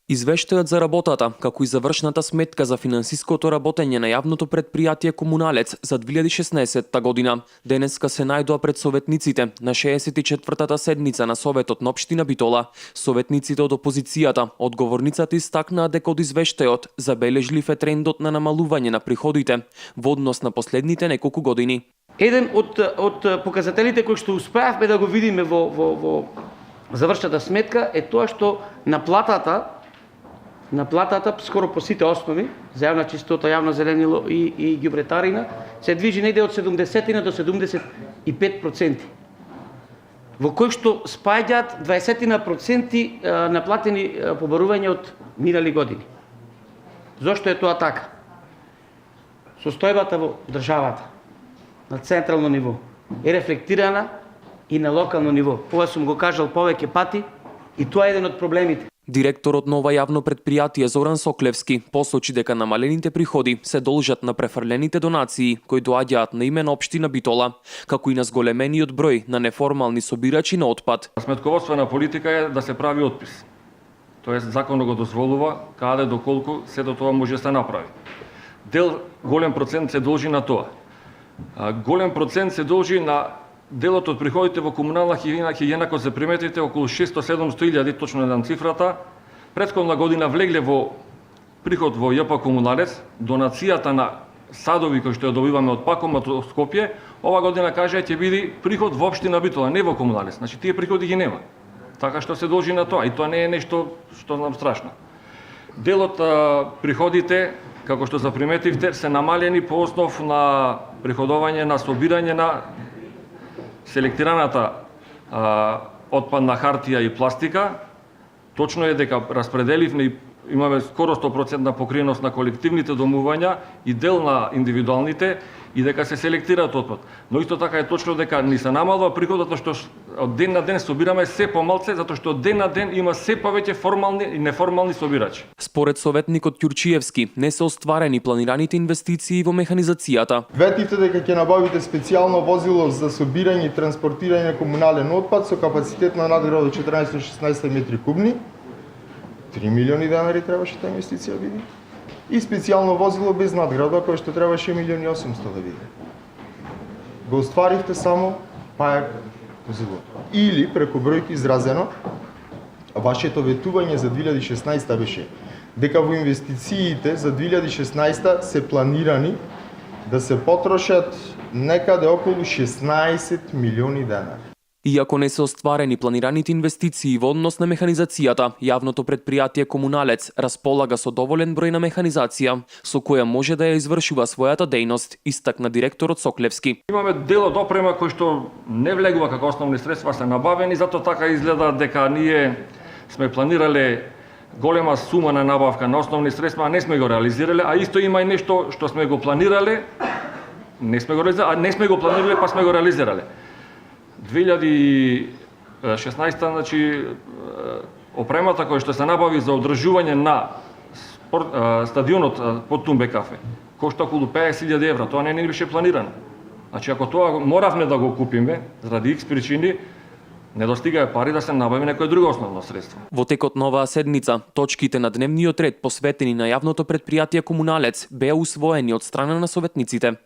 Извештајот за работата, како и завршната сметка за финансиското работење на јавното предпријатие Комуналец за 2016 година, денеска се најдоа пред советниците на 64-та седница на Советот на Општина Битола. Советниците од опозицијата, одговорницата истакнаа дека од извештајот забележлив е трендот на намалување на приходите во однос на последните неколку години. Еден од показателите кои што успеавме да го видиме во завршната сметка е тоа што наплатата скоро по сите основи за јавна чистота, јавно зеленило и ѓубретарина се движи негде од 70 до 75%. Во кој што спаѓаат 20% наплатени побарувања од минали години. Зошто е тоа така? Состојбата во државата на централно ниво е рефлектирана и на локално ниво. Ова сум го кажал повеќе пати и тоа е еден од проблемите. Директорот на ова јавно предпријатие Зоран Соклевски посочи дека намалените приходи се должат на префрлените донации кои доаѓаат на име на Општина Битола, како и на зголемениот број на неформални собирачи на отпад. Сметководствена политика е да се прави отпис. Тоест законот го дозволува каде доколку сето тоа може да се направи. Голем процент се должи на тоа. Голем процент се должи на делот од приходите во комунална хигиена, кој се приметите околу 600-700 илјади, точно на цифрата. Претходна година влегле во приход во ЈП Комуналец, донацијата на садови кои што ја добиваме од Пакомат од Скопје, ова година кажа ќе биде приход во Општина Битола, не во Комуналец. Значи тие приходи ги нема. Така што се должи на тоа и тоа не е нешто што нам страшно. Делот приходите, како што заприметивте, се намалени по основ на приходување на собирање на селектираната отпадна хартија и пластика. Точно е дека распределивме, имаме скоро 100% покриеност на колективните домувања и дел на индивидуалните и дека се селектираат отпад. Но исто така е точно дека ни се намалува приходот што од ден на ден собираме се помалце, затоа што од ден на ден има се повеќе формални и неформални собирачи. Според советникот Ќурчиевски, не се остварени планираните инвестиции во механизацијата. Ветивте дека ќе набавите специјално возило за собирање и транспортирање на комунален отпад со капацитет на надград од 14-16 метри кубни. 3 милиони денари требаше таа инвестиција да биде. И специјално возило без надграда, кој што требаше 1.800.000 да биде. Го остваривте само пајак возилото. Или преку бројки изразено, вашето ветување за 2016 беше дека во инвестициите за 2016 се планирани да се потрошат некаде околу 16 милиони денари. Иако не се остварени планираните инвестиции во однос на механизацијата, јавното предпријатие Комуналец располага со доволен број на механизација со која може да ја извршува својата дејност, истакна директорот Соклевски. Имаме дел од опрема кој што не влегува како основни средства се набавени, затоа така изгледа дека ние сме планирале голема сума на набавка на основни средства, а не сме го реализирале, а исто има и нешто што сме го планирале, не сме го планирале, па сме го реализирале. 2016, значи, опремата која што се набави за одржување на стадионот под Тумбе кафе, кошта околу 50.000 евра, тоа не беше планирано. Значи, ако тоа моравме да го купиме, заради X причини, не достигаа пари да се набави некое друго основно средство. Во текот на оваа седница, точките на дневниот ред посветени на јавното предпријатие Комуналец беа усвоени од страна на советниците.